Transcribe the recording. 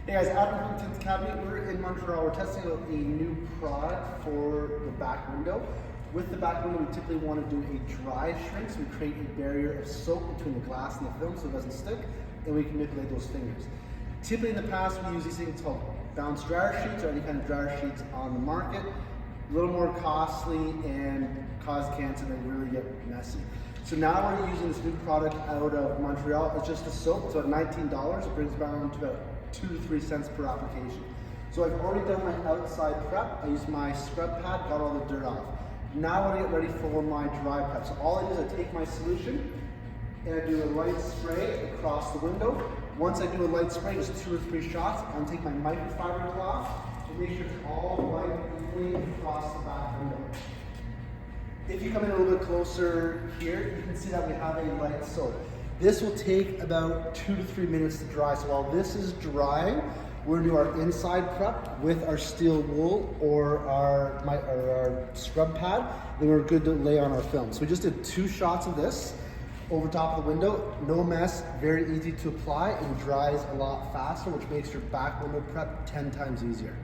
Hey guys, Adam from TintAcademy. We're in Montreal. We're testing out a new product for the back window. With the back window, we typically want to do a dry shrink, so we create a barrier of soap between the glass and the film so it doesn't stick, and we can manipulate those fingers. Typically in the past, we use these things called bounce dryer sheets or any kind of dryer sheets on the market. A little more costly and cause cancer and really get messy. So now we're using this new product out of Montreal. It's just a soap. It's about $19. It brings down to about 2 to 3 cents per application. So I've already done my outside prep. I used my scrub pad, got all the dirt off. Now I want to get ready for my dry prep. So all I do is I take my solution and I do a light spray across the window. Once I do a light spray, just 2 or 3 shots, I'm going to take my microfiber cloth to make sure it's all light evenly across the back window. If you come in a little bit closer here, you can see that we have a light soap. This will take about 2 to 3 minutes to dry. So while this is drying, we're gonna do our inside prep with our steel wool or our scrub pad, then we're good to lay on our film. So we just did 2 shots of this over top of the window, no mess, very easy to apply and dries a lot faster, which makes your back window prep 10 times easier.